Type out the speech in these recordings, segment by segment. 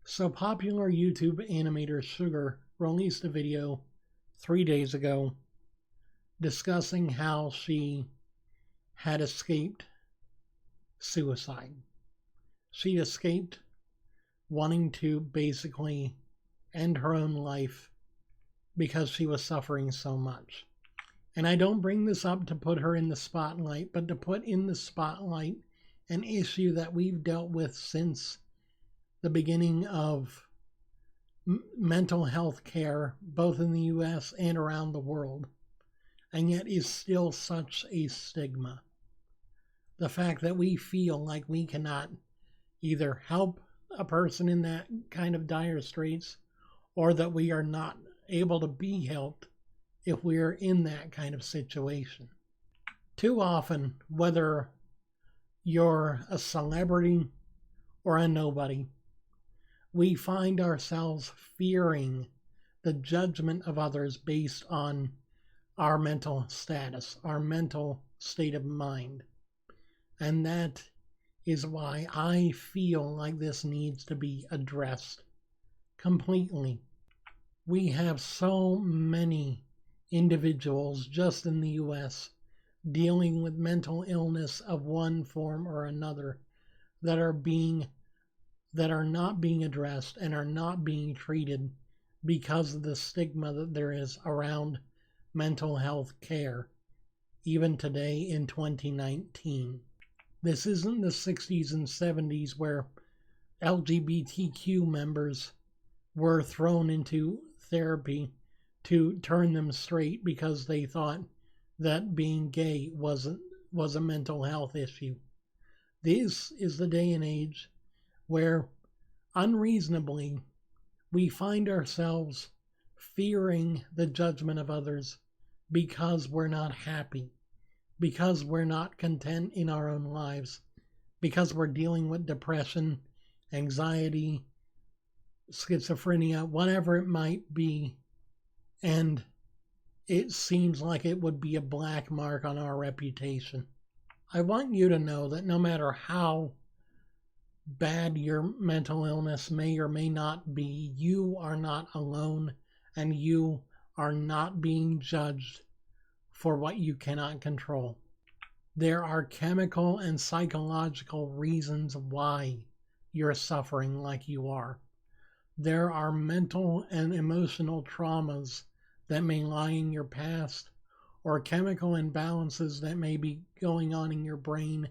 So popular YouTube animator Shgurr released a video 3 days ago discussing how she had escaped suicide. She escaped wanting to basically end her own life because she was suffering so much. And I don't bring this up to put her in the spotlight, but to put in the spotlight an issue that we've dealt with since the beginning of mental health care, both in the US and around the world, and yet is still such a stigma. The fact that we feel like we cannot either help a person in that kind of dire straits, or that we are not able to be helped if we are in that kind of situation. Too often, whether you're a celebrity or a nobody, we find ourselves fearing the judgment of others based on our mental status, our mental state of mind. And that is why I feel like this needs to be addressed completely. We have so many individuals just in the US dealing with mental illness of one form or another that are not being addressed and are not being treated because of the stigma that there is around mental health care, even today in 2019. This isn't the 60s and 70s where LGBTQ members were thrown into therapy to turn them straight because they thought that being gay was a mental health issue. This is the day and age where unreasonably we find ourselves fearing the judgment of others because we're not happy, because we're not content in our own lives, because we're dealing with depression, anxiety, schizophrenia, whatever it might be, and it seems like it would be a black mark on our reputation. I want you to know that no matter how bad your mental illness may or may not be, you are not alone, and you are not being judged for what you cannot control. There are chemical and psychological reasons why you're suffering like you are. There are mental and emotional traumas that may lie in your past, or chemical imbalances that may be going on in your brain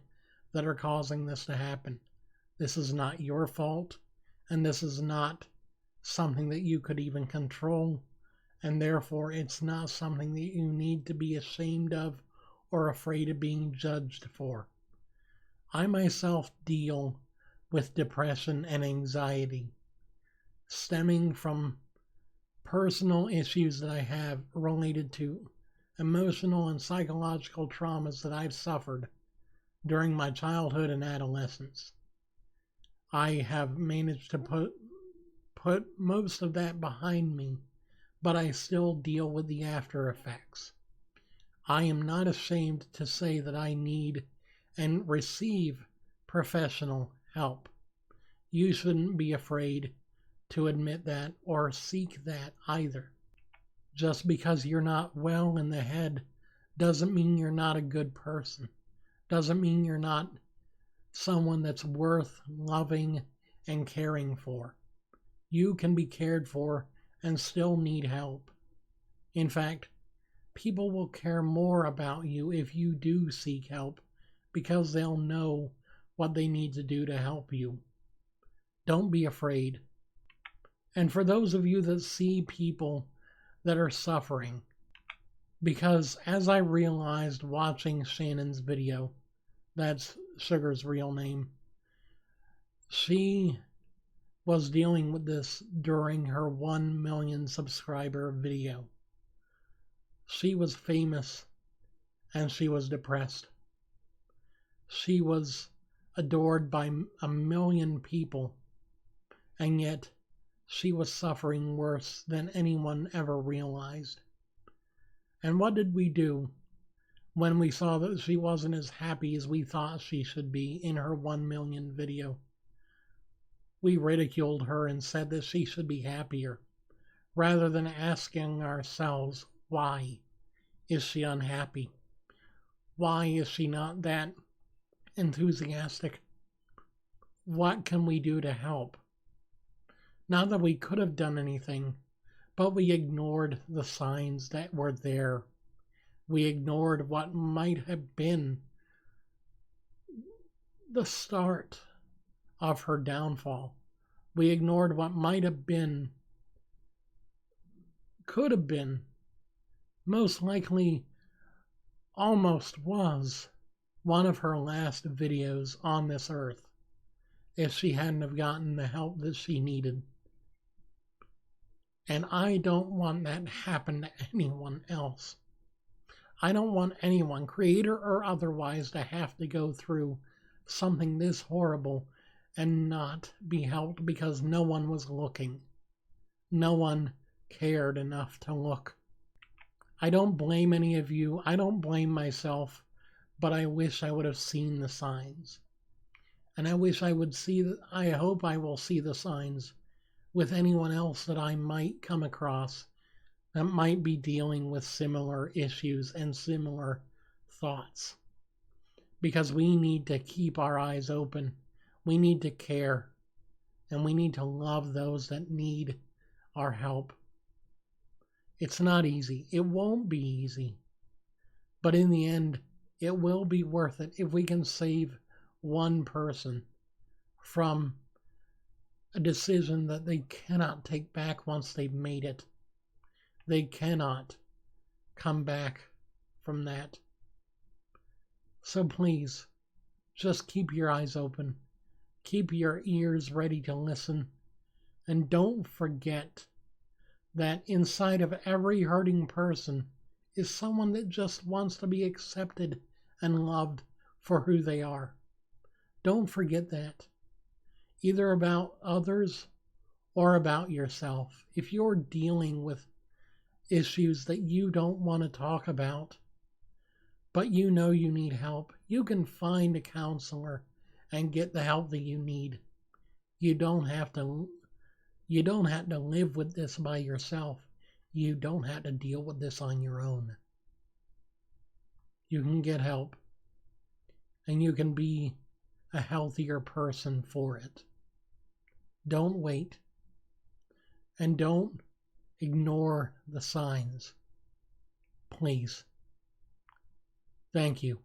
that are causing this to happen. This is not your fault, and this is not something that you could even control, and therefore it's not something that you need to be ashamed of or afraid of being judged for. I myself deal with depression and anxiety stemming from personal issues that I have related to emotional and psychological traumas that I've suffered during my childhood and adolescence. I have managed to put most of that behind me, but I still deal with the after effects. I am not ashamed to say that I need and receive professional help. You shouldn't be afraid to admit that or seek that either. Just because you're not well in the head doesn't mean you're not a good person. Doesn't mean you're not someone that's worth loving and caring for. You can be cared for and still need help. In fact, people will care more about you if you do seek help because they'll know what they need to do to help you. Don't be afraid. And for those of you that see people that are suffering, because as I realized watching Shannon's video, that's Shgurr's real name, she was dealing with this during her 1 million subscriber video. She was famous and she was depressed. She was adored by 1 million people, and yet she was suffering worse than anyone ever realized. And what did we do when we saw that she wasn't as happy as we thought she should be in her 1 million video? we ridiculed her and said that she should be happier, rather than asking ourselves, why is she unhappy? Why is she not that enthusiastic? What can we do to help? Not that we could have done anything, but we ignored the signs that were there. We ignored what might have been the start of her downfall. We ignored what might have been, could have been, most likely almost was one of her last videos on this earth if she hadn't have gotten the help that she needed. And I don't want that to happen to anyone else. I don't want anyone, creator or otherwise, to have to go through something this horrible and not be helped because no one was looking. No one cared enough to look. I don't blame any of you. I don't blame myself, but I wish I would have seen the signs. And I wish I would see, I hope I will see the signs with anyone else that I might come across that might be dealing with similar issues and similar thoughts. Because we need to keep our eyes open. We need to care. And we need to love those that need our help. It's not easy. It won't be easy. But in the end, it will be worth it if we can save one person from a decision that they cannot take back once they've made it. They cannot come back from that. So please, just keep your eyes open. Keep your ears ready to listen. And don't forget that inside of every hurting person is someone that just wants to be accepted and loved for who they are. Don't forget that. Either about others or about yourself. If you're dealing with issues that you don't want to talk about, but you know you need help, you can find a counselor and get the help that you need. You don't have to live with this by yourself. You don't have to deal with this on your own. You can get help, and you can be a healthier person for it. Don't wait, and don't ignore the signs. Please. Thank you.